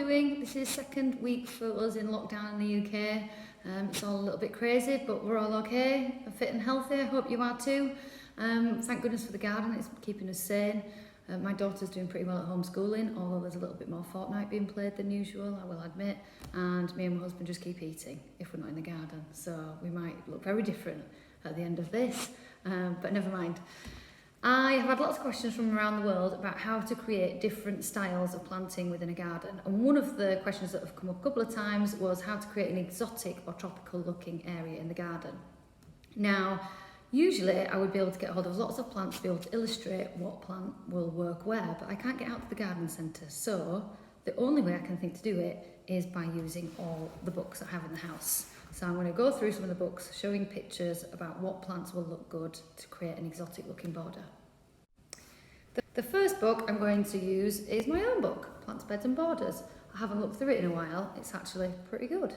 doing? This is second week for us in lockdown in the UK. It's all a little bit crazy, but we're all okay, fit and healthy. I hope you are too. Thank goodness for the garden, it's keeping us sane. My daughter's doing pretty well at homeschooling, although there's a little bit more Fortnite being played than usual, I will admit. And me and my husband just keep eating if we're not in the garden. So we might look very different at the end of this, but never mind. I have had lots of questions from around the world about how to create different styles of planting within a garden. And one of the questions that have come up a couple of times was how to create an exotic or tropical looking area in the garden. Now, usually I would be able to get hold of lots of plants to be able to illustrate what plant will work where, but I can't get out to the garden centre. So the only way I can think to do it is by using all the books I have in the house. So I'm going to go through some of the books showing pictures about what plants will look good to create an exotic looking border. The first book I'm going to use is my own book, Plants, Beds and Borders. I haven't looked through it in a while, it's actually pretty good.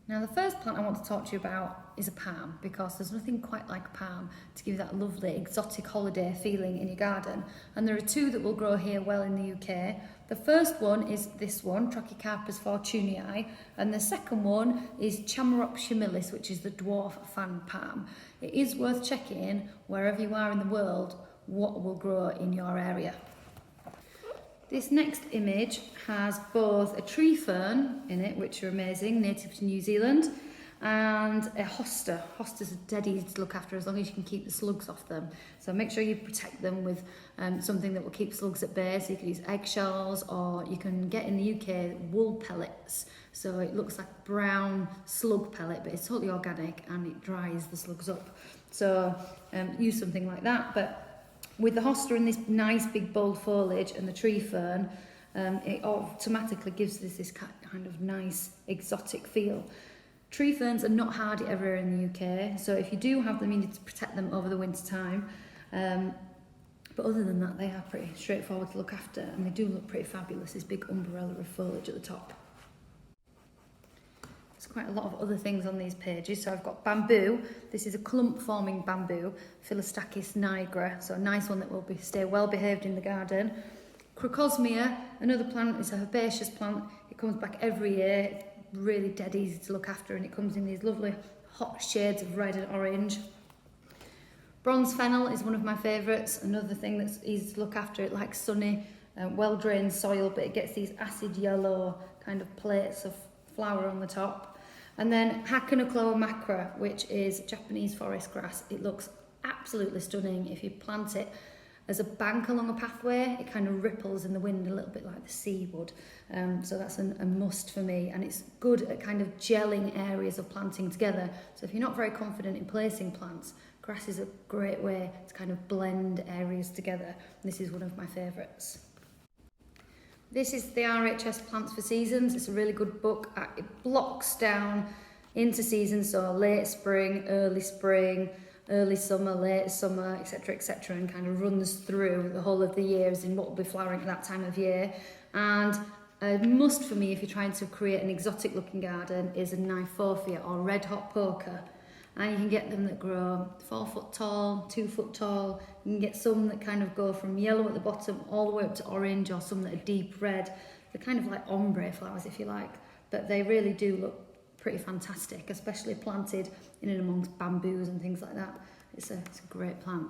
Now the first plant I want to talk to you about is a palm, because there's nothing quite like a palm to give you that lovely exotic holiday feeling in your garden. And there are two that will grow here well in the UK. The first one is this one, Trachycarpus fortunei, and the second one is Chamaerops humilis, which is the dwarf fan palm. It is worth checking wherever you are in the world what will grow in your area. This next image has both a tree fern in it, which are amazing, native to New Zealand, and a hosta. Hostas are dead easy to look after as long as you can keep the slugs off them. So make sure you protect them with something that will keep slugs at bay. So you can use eggshells, or you can get in the UK wool pellets. So it looks like brown slug pellet, but it's totally organic and it dries the slugs up. So use something like that. But with the hosta and this nice big bold foliage and the tree fern, it automatically gives this kind of nice exotic feel. Tree ferns are not hardy everywhere in the UK, so if you do have them, you need to protect them over the winter time. But other than that, they are pretty straightforward to look after, and they do look pretty fabulous, this big umbrella of foliage at the top. There's quite a lot of other things on these pages. So I've got bamboo. This is a clump-forming bamboo, Philostachys nigra, so a nice one that will stay well behaved in the garden. Crocosmia, another plant, is a herbaceous plant. It comes back every year. It's really dead easy to look after, and it comes in these lovely hot shades of red and orange. Bronze fennel is one of my favourites. Another thing that's easy to look after. It likes sunny, well-drained soil, but it gets these acid yellow kind of plates of flower on the top. And then Haconocloa macra, which is Japanese forest grass. It looks absolutely stunning. If you plant it as a bank along a pathway, it kind of ripples in the wind a little bit like the sea would. So that's a must for me, and it's good at kind of gelling areas of planting together. So if you're not very confident in placing plants, grass is a great way to kind of blend areas together. And this is one of my favourites. This is the RHS Plants for Seasons. It's a really good book. It blocks down into seasons, so late spring, early summer, late summer, etc., and kind of runs through the whole of the years in what will be flowering at that time of year. And a must for me if you're trying to create an exotic looking garden is a Kniphofia or red hot poker. And you can get them that grow 4 foot tall, 2 foot tall. You can get some that kind of go from yellow at the bottom all the way up to orange, or some that are deep red. They're kind of like ombre flowers, if you like, but they really do look pretty fantastic, especially planted in and amongst bamboos and things like that. It's a great plant.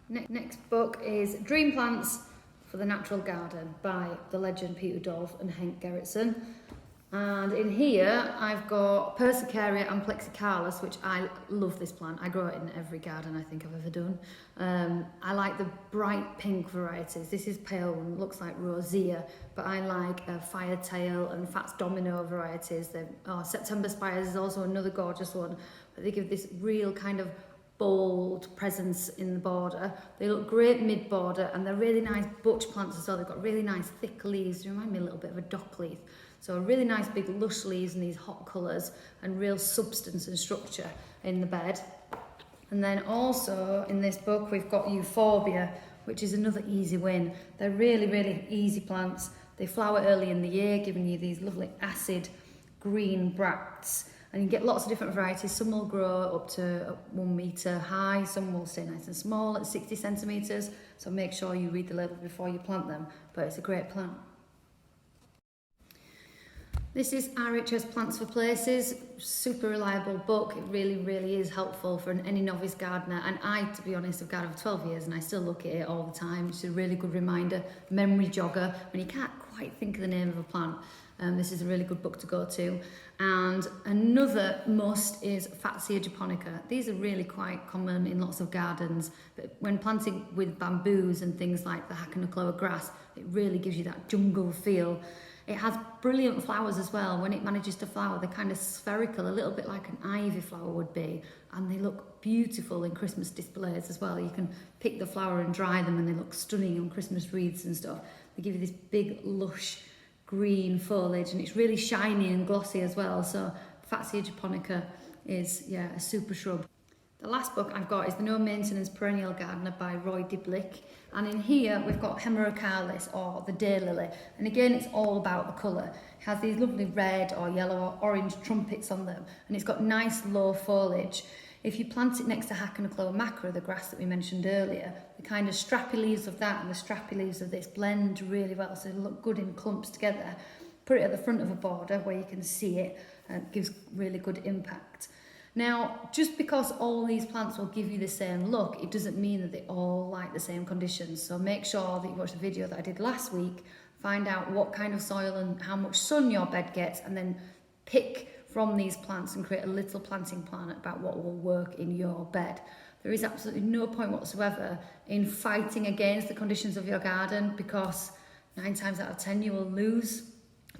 Next book is Dream Plants for the Natural Garden by the legend Peter Dolph and Henk Gerritsen. And in here I've got Persicaria amplexicaulis, which I love this plant. I grow it in every garden I think I've ever done. I like the bright pink varieties. This is pale one, looks like rosea, but I like firetail and Fats Domino varieties. September Spires is also another gorgeous one, but they give this real kind of bold presence in the border. They look great mid-border, and they're really nice butch plants as well. They've got really nice thick leaves. They remind me a little bit of a dock leaf. So really nice big lush leaves in these hot colours and real substance and structure in the bed. And then also in this book we've got Euphorbia, which is another easy win. They're really easy plants. They flower early in the year, giving you these lovely acid green bracts. And you get lots of different varieties. Some will grow up to 1 metre high, some will stay nice and small at 60 centimetres. So make sure you read the label before you plant them, but it's a great plant. This is RHS Plants for Places, super reliable book. It really is helpful for any novice gardener. And I, to be honest, have gardened for 12 years and I still look at it all the time. It's a really good reminder, memory jogger, when you can't quite think of the name of a plant. This is a really good book to go to. And another must is Fatsia japonica. These are really quite common in lots of gardens, but when planting with bamboos and things like the Hakanakloa grass, it really gives you that jungle feel. It has brilliant flowers as well. When it manages to flower, they're kind of spherical, a little bit like an ivy flower would be, and they look beautiful in Christmas displays as well. You can pick the flower and dry them and they look stunning on Christmas wreaths and stuff. They give you this big, lush, green foliage, and it's really shiny and glossy as well. So Fatsia japonica is, yeah, a super shrub. The last book I've got is The No Maintenance Perennial Gardener by Roy Diblick. And in here we've got Hemerocalis, or the daylily. And again, it's all about the colour. It has these lovely red or yellow or orange trumpets on them, and it's got nice low foliage. If you plant it next to Hakanakloa macra, the grass that we mentioned earlier, the kind of strappy leaves of that and the strappy leaves of this blend really well, so they look good in clumps together. Put it at the front of a border where you can see it, and it gives really good impact. Now, just because all these plants will give you the same look, it doesn't mean that they all like the same conditions. So make sure that you watch the video that I did last week, find out what kind of soil and how much sun your bed gets, and then pick from these plants and create a little planting plan about what will work in your bed. There is absolutely no point whatsoever in fighting against the conditions of your garden, because 9 times out of 10 you will lose.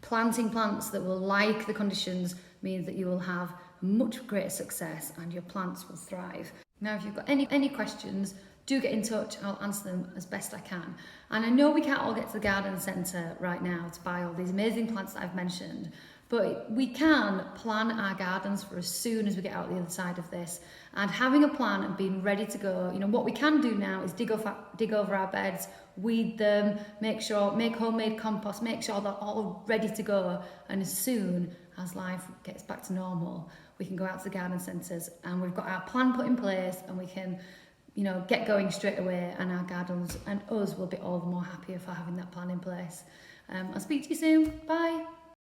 Planting plants that will like the conditions means that you will have much greater success and your plants will thrive. Now, if you've got any questions, do get in touch. I'll answer them as best I can. And I know we can't all get to the garden centre right now to buy all these amazing plants that I've mentioned, but we can plan our gardens for as soon as we get out the other side of this. And having a plan and being ready to go, you know, what we can do now is dig over our beds, weed them, make homemade compost, make sure they're all ready to go. And as soon as life gets back to normal, we can go out to the garden centres and we've got our plan put in place, and we can, you know, get going straight away, and our gardens and us will be all the more happier for having that plan in place. I'll speak to you soon. Bye.